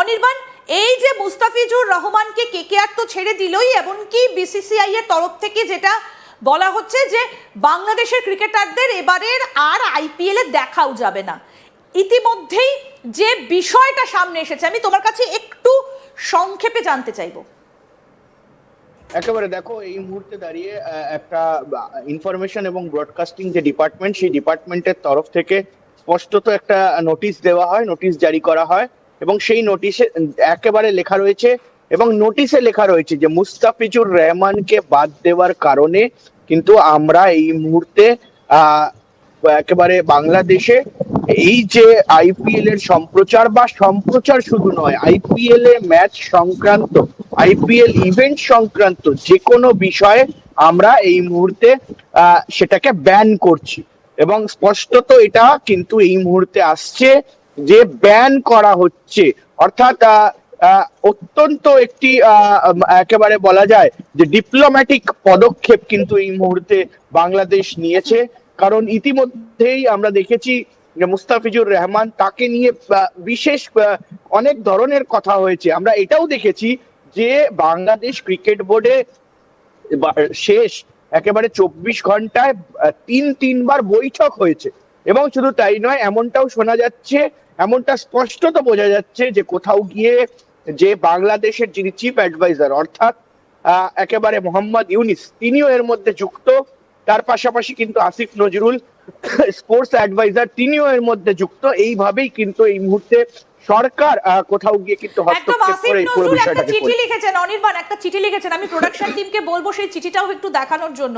অনির্বাণ, এই যে মুস্তাফিজুর রহমানকে কেকেআর তো ছেড়ে দিলই, এমনকি বিসিসিআই এর তরফ থেকে যেটা বলা হচ্ছে যে বাংলাদেশের ক্রিকেটারদের এবারের আর আইপিএল এ দেখাও যাবে না। ইতিমধ্যেই যে বিষয়টা সামনে এসেছে, আমি তোমার কাছে একটু সংক্ষেপে জানতে চাইবো। একেবারে দেখো, এই মুহূর্তে দাঁড়িয়ে একটা ইনফরমেশন এবং ব্রডকাস্টিং যে ডিপার্টমেন্ট, সেই ডিপার্টমেন্টের তরফ থেকে স্পষ্টত একটা নোটিশ দেওয়া হয়, নোটিশ জারি করা হয়, এবং সেই নোটিশে একেবারে লেখা রয়েছে, এবং নোটিশে লেখা রয়েছে যে মুস্তাফিজুর রহমানকে বাদ দেওয়ার কারণে কিন্তু আমরা এই মুহূর্তে একেবারে বাংলাদেশে এই যে আইপিএল এর সম্প্রচার শুধু নয়, আইপিএল এ ম্যাচ সংক্রান্ত, আইপিএল ইভেন্ট সংক্রান্ত যে কোনো বিষয়ে আমরা এই মুহূর্তে সেটাকে ব্যান করছি। এবং স্পষ্টত এটা কিন্তু এই মুহূর্তে আসছে যে ব্যান করা হচ্ছে, অর্থাৎ অত্যন্ত একটি একেবারে বলা যায় যে ডিপ্লোম্যাটিক পদক্ষেপ কিন্তু এই মুহূর্তে বাংলাদেশ নিয়েছে। কারণ ইতিমধ্যেই আমরা দেখেছি যে মুস্তাফিজুর রহমান, তাকে নিয়ে বিশেষ অনেক ধরনের কথা হয়েছে। আমরা এটাও দেখেছি যে বাংলাদেশ ক্রিকেট বোর্ডে শেষ একেবারে 24 ঘন্টায় তিনবার বৈঠক হয়েছে, এবং শুধু তাই নয়, এমনটাও শোনা যাচ্ছে, এমনটা স্পষ্টত বোঝা যাচ্ছে যে কোথাও গিয়ে যে বাংলাদেশের যিনি চিফ অ্যাডভাইজার, অর্থাৎ একেবারে মোহাম্মদ ইউনিস, তিনিও এর মধ্যে যুক্ত। তার পাশাপাশি কিন্তু আসিফ নজরুল, স্পোর্টস অ্যাডভাইজার, তিনিও এর মধ্যে যুক্ত। এইভাবেই কিন্তু এই মুহূর্তে সরকার কোথাও গিয়ে কিন্তু হস্তক্ষেপ করে এই পুরো বিষয়টাকে চিঠি লিখেছেন। অনির্বাণ একটা চিঠি লিখেছেন, আমি প্রোডাকশন টিমকে বলবো সেই চিঠিটাও একটু দেখানোর জন্য।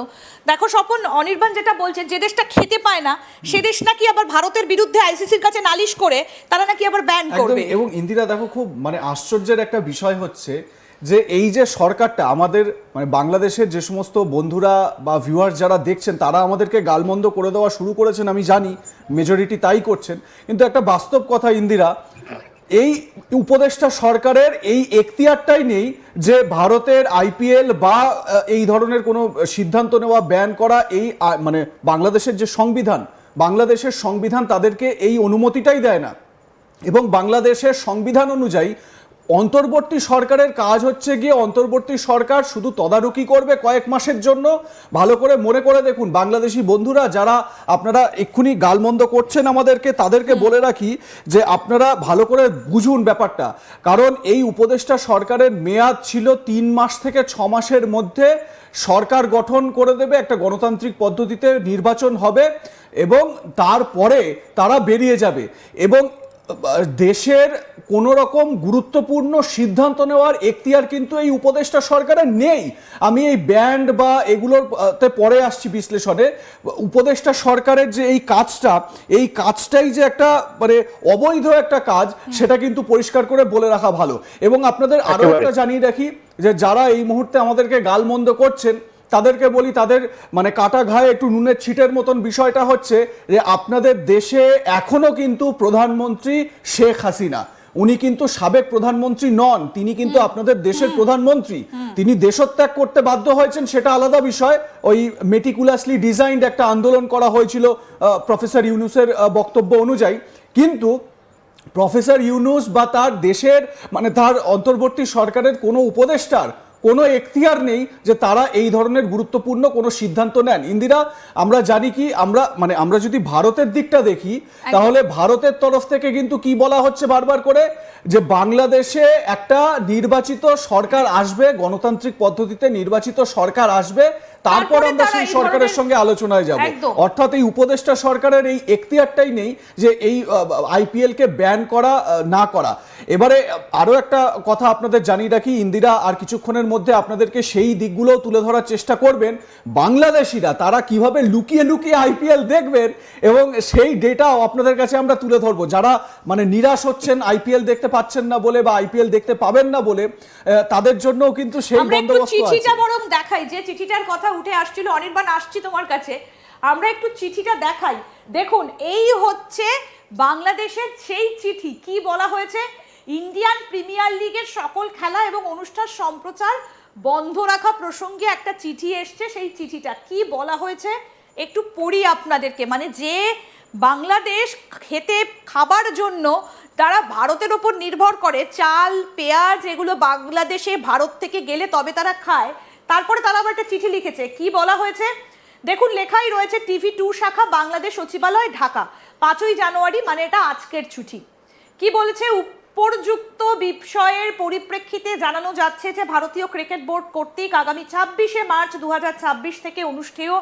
দেখো স্বপন, অনির্বাণ যেটা বলছেন, যে দেশটা খেতে পায় না সে দেশ নাকি আবার ভারতের বিরুদ্ধে আইসিসির কাছে নালিশ করে তারা নাকি আবার ব্যান করবে। এবং ইন্দিরা দেখো, খুব মানে আশ্চর্যের একটা বিষয় হচ্ছে যে এই যে সরকারটা আমাদের মানে বাংলাদেশের যে সমস্ত বন্ধুরা বা ভিউয়ার্স যারা দেখছেন, তারা আমাদেরকে গালমন্দ করে দেওয়া শুরু করেছেন, আমি জানি মেজরিটি তাই করছেন, কিন্তু একটা বাস্তব কথা ইন্দিরা, এই উপদেষ্টা সরকারের এই এখতিয়ারটাই নেই যে ভারতের আইপিএল বা এই ধরনের কোনো সিদ্ধান্ত নেওয়া, ব্যান করা। এই মানে বাংলাদেশের যে সংবিধান তাদেরকে এই অনুমতিটাই দেয় না। এবং বাংলাদেশের সংবিধান অনুযায়ী অন্তর্বর্তী সরকারের কাজ হচ্ছে গিয়ে অন্তর্বর্তী সরকার শুধু তদারকি করবে কয়েক মাসের জন্য। ভালো করে মনে করে দেখুন, বাংলাদেশি বন্ধুরা যারা আপনারা এক্ষুনি গালমন্দ করছেন আমাদেরকে, তাদেরকে বলে রাখি যে আপনারা ভালো করে বুঝুন ব্যাপারটা। কারণ এই উপদেষ্টা সরকারের মেয়াদ ছিল 3 মাস থেকে 6 মাসের মধ্যে সরকার গঠন করে দেবে, একটা গণতান্ত্রিক পদ্ধতিতে নির্বাচন হবে এবং তারপরে তারা বেরিয়ে যাবে। এবং দেশের কোনো রকম গুরুত্বপূর্ণ সিদ্ধান্ত নেওয়ার এখতিয়ার কিন্তু এই উপদেষ্টা সরকারের নেই। আমি এই ব্যান্ড বা এগুলোতে পরে আসছি বিশ্লেষণে। উপদেষ্টা সরকারের যে এই কাজটাই যে একটা মানে অবৈধ একটা কাজ, সেটা কিন্তু পরিষ্কার করে বলে রাখা ভালো। এবং আপনাদের আরো একটা জানিয়ে রাখি যে যারা এই মুহূর্তে আমাদেরকে গালমন্দ করছেন, তাদেরকে বলি, তাদের মানে কাটা ঘায়ে একটু নুনের ছিটের মতন বিষয়টা হচ্ছে যে আপনাদের দেশে এখনো কিন্তু প্রধানমন্ত্রী শেখ হাসিনা, উনি কিন্তু সাবেক প্রধানমন্ত্রী নন, তিনি কিন্তু আপনাদের দেশের প্রধানমন্ত্রী। তিনি দেশত্যাগ করতে বাধ্য হয়েছেন, সেটা আলাদা বিষয়। ওই মেটিকুলাসলি ডিজাইনড একটা আন্দোলন করা হয়েছিল প্রফেসর ইউনূসের বক্তব্য অনুযায়ী। কিন্তু প্রফেসর ইউনূস বা তার দেশের মানে তার অন্তর্বর্তী সরকারের কোনো উপদেষ্টার কোনো এখতিয়ার নেই যে তারা এই ধরনের গুরুত্বপূর্ণ কোনো সিদ্ধান্ত নেন। ইন্দিরা, আমরা জানি কি, আমরা যদি ভারতের দিকটা দেখি, তাহলে ভারতের তরফ থেকে কিন্তু কি বলা হচ্ছে বারবার করে, যে বাংলাদেশে একটা নির্বাচিত সরকার আসবে, গণতান্ত্রিক পদ্ধতিতে নির্বাচিত সরকার আসবে, তারপর আমরা সেই সরকারের সঙ্গে আলোচনায় যাব। অর্থাৎ এই উপদেষ্টা সরকারের এই এখতিয়ারটাই নেই যে এই আইপিএল কে ব্যান করা না করা। এবারে আরো একটা কথা আপনাদের জানিয়ে রাখি ইন্দিরা, আর কিছুক্ষণের মধ্যে আপনাদেরকে সেই দিকগুলো তুলে ধরার চেষ্টা করবেন। বাংলাদেশিরা তারা কিভাবে লুকিয়ে লুকিয়ে আইপিএল দেখবেন, এবং সেই ডেটাও আপনাদের কাছে আমরা তুলে ধরবো। যারা মানে নিরাশ হচ্ছেন আইপিএল দেখতে পাচ্ছেন না বলে বা আইপিএল দেখতে পাবেন না বলে, তাদের জন্যও কিন্তু সেই বন্দোবস্ত আছে। চিঠিটা বরং দেখাই, যে চিঠিটার কথা উঠে আসছিল। অনির্বাণ, আসছি তোমার কাছে, আমরা একটু চিঠিটা দেখাই। দেখুন, এই হচ্ছে বাংলাদেশের সেই চিঠি। কি বলা হয়েছে? ইন্ডিয়ান প্রিমিয়ার লিগের সকল খেলা এবং অনুষ্ঠান সম্প্রচার বন্ধ রাখা প্রসঙ্গে একটা চিঠি এসছে। সেই চিঠিটা কি বলা হয়েছে একটু পড়ি আপনাদেরকে। মানে যে বাংলাদেশ খেতে খাবার জন্য তারা ভারতের ওপর নির্ভর করে, চাল পেঁয়াজ এগুলো বাংলাদেশে ভারত থেকে গেলে তবে তারা খায়। তারপরে তারা আবার একটা চিঠি লিখেছে, কি বলা হয়েছে দেখুন, লেখাই রয়েছে TV2 শাখা বাংলাদেশ সচিবালয় ঢাকা, 5ই জানুয়ারি, মানে এটা আজকের চিঠি। কি বলেছে, উপর্যুক্ত বিষয়ের পরিপ্রেক্ষিতে জানানো যাচ্ছে যে ভারতীয় ক্রিকেট বোর্ড কর্তৃক আগামী 26শে মার্চ 2026 থেকে অনুষ্ঠেয়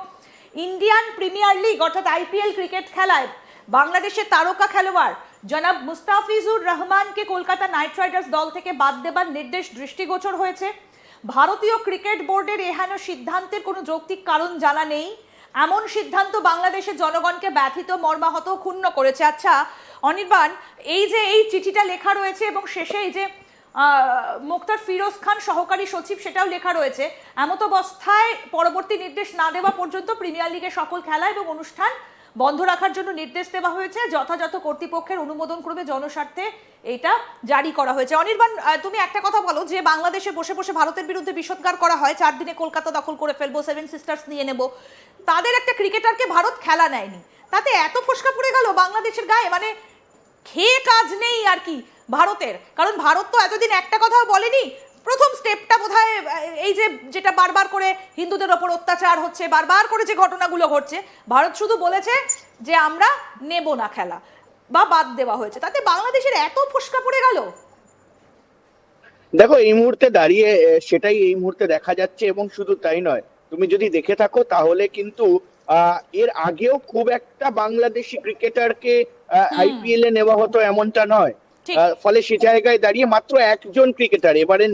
ইন্ডিয়ান প্রিমিয়ার লিগ অর্থাৎ IPL ক্রিকেট খেলায় বাংলাদেশের তারকা খেলোয়াড় জনাব মুস্তাফিজুর রহমানকে কলকাতা নাইট রাইডার্স দল থেকে বাদ দেবার নির্দেশ দৃষ্টিগোচর হয়েছে। ভারতীয় ক্রিকেট বোর্ডের এহেন সিদ্ধান্তের কোনো যৌক্তিক কারণ জানা নেই। এমন সিদ্ধান্ত বাংলাদেশের জনগণকে ব্যথিত, মর্মাহত, ক্ষুণ্ণ করেছে। আচ্ছা অনির্বাণ, এই যে এই চিঠিটা লেখা রয়েছে এবং শেষে এই যে মোক্তার ফিরোজ খান সহকারী সচিব সেটাও লেখা রয়েছে, এমত অবস্থায় পরবর্তী নির্দেশ না দেওয়া পর্যন্ত প্রিমিয়ার লিগের সকল খেলা এবং অনুষ্ঠান বন্ধ রাখার জন্য নির্দেশ দেওয়া হয়েছে, যথাযথ কর্তৃপক্ষের অনুমোদন ক্রমে জনস্বার্থে এটা জারি করা হয়েছে। অনির্বাণ, তুমি একটা কথা বলো, যে বাংলাদেশে বসে বসে ভারতের বিরুদ্ধে বিষোদ্গার করা হয়, 4 দিনে কলকাতা দখল করে ফেলবো, 7 সিস্টার্স নিয়ে নেব, তাদের একটা ক্রিকেটারকে ভারত খেলা নেয়নি, তাতে এত ফোসকা পড়ে গেল বাংলাদেশের গায়ে, মানে খেয়ে কাজ নেই আর কি ভারতের। কারণ ভারত তো এতদিন একটা কথাও বলেনি, প্রথম স্টেপটা বোধহয় এই যে যেটা বারবার করে হিন্দুদের ওপর অত্যাচার হচ্ছে, বারবার করে যে ঘটনাগুলো ঘটছে, ভারত শুধু বলেছে যে আমরা নেব না খেলা বা বাদ দেওয়া হয়েছে, তাতে বাংলাদেশের এত ফোসকা পড়ে গেল। দেখো এই মুহূর্তে দাঁড়িয়ে সেটাই এই মুহূর্তে দেখা যাচ্ছে, এবং শুধু তাই নয়, তুমি যদি দেখে থাকো তাহলে কিন্তু এর আগেও খুব একটা বাংলাদেশি ক্রিকেটারকে IPL এ নেওয়া হতো এমনটা নয়। ফলে সে জায়গায় দাঁড়িয়ে মাত্র একজন ক্রিকেটার, এবারে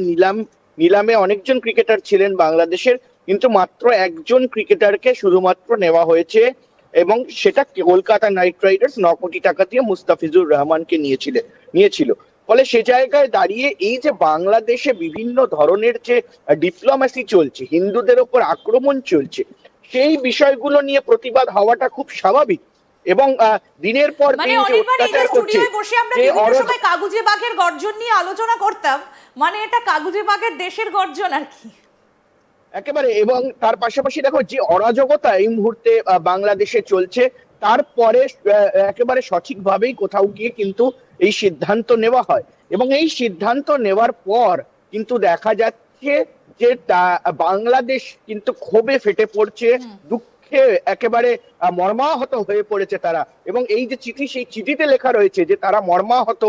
নিলামে অনেকজন ক্রিকেটার ছিলেন বাংলাদেশের, কিন্তু মাত্র একজন ক্রিকেটারকে শুধুমাত্র নেওয়া হয়েছে, এবং সেটা কলকাতা নাইট রাইডার্স 9 কোটি টাকা দিয়ে মুস্তাফিজুর রহমানকে নিয়েছিল। ফলে সে জায়গায় দাঁড়িয়ে এই যে বাংলাদেশে বিভিন্ন ধরনের যে ডিপ্লোম্যাসি চলছে, হিন্দুদের ওপর আক্রমণ চলছে, সেই বিষয়গুলো নিয়ে প্রতিবাদ হওয়াটা খুব স্বাভাবিক। এবং দিনের পর দিন যে অত্যাচার করছে, বসে আমরা বিভিন্ন সময় কাগুজে বাঘের গর্জন নিয়ে আলোচনা করতাম, মানে এটা কাগুজে বাঘের দেশের গর্জন আর কি একেবারে। এবং তার পাশাপাশি দেখো যে অরাজকতা এই মুহূর্তে বাংলাদেশে চলছে, তারপরে একেবারে সঠিকভাবেই কোথাও গিয়ে কিন্তু এই সিদ্ধান্ত নেওয়া হয়, এবং এই সিদ্ধান্ত নেওয়ার পর কিন্তু দেখা যাচ্ছে যে বাংলাদেশ কিন্তু ক্ষোভে ফেটে পড়ছে, দুঃখে একেবারে মর্মাহত হয়ে পড়েছে তারা। এবং এই যে চিঠি, সেই চিঠিতে লেখা রয়েছে যে তারা মর্মাহত,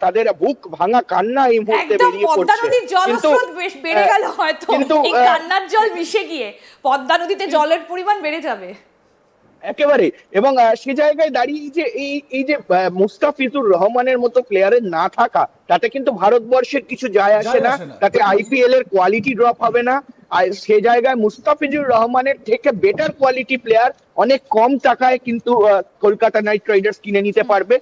তাদের বুক ভাঙা কান্না এই মুহূর্তে বেরিয়ে পড়ছে। পদ্মা নদীর জলস্রোত বেড়ে গেল, হয়তো এই কান্নার জল মিশে গিয়ে পদ্মা নদীতে জলের পরিমাণ বেড়ে যাবে একেবারে। এবং সে জায়গায় দাঁড়িয়ে যে এই যে মুস্তাফিজুর রহমানের মতো প্লেয়ারের না থাকা, তাতে কিন্তু ভারতবর্ষের কিছু যায় আসে না, তাতে IPL এর কোয়ালিটি ড্রপ হবে না। আর সে জায়গায় মুস্তাফিজুর রহমানের থেকে বেটার কোয়ালিটি প্লেয়ার অনেক কম টাকায় কিন্তু কলকাতা নাইট রাইডার্স কিনে নিতে পারবে।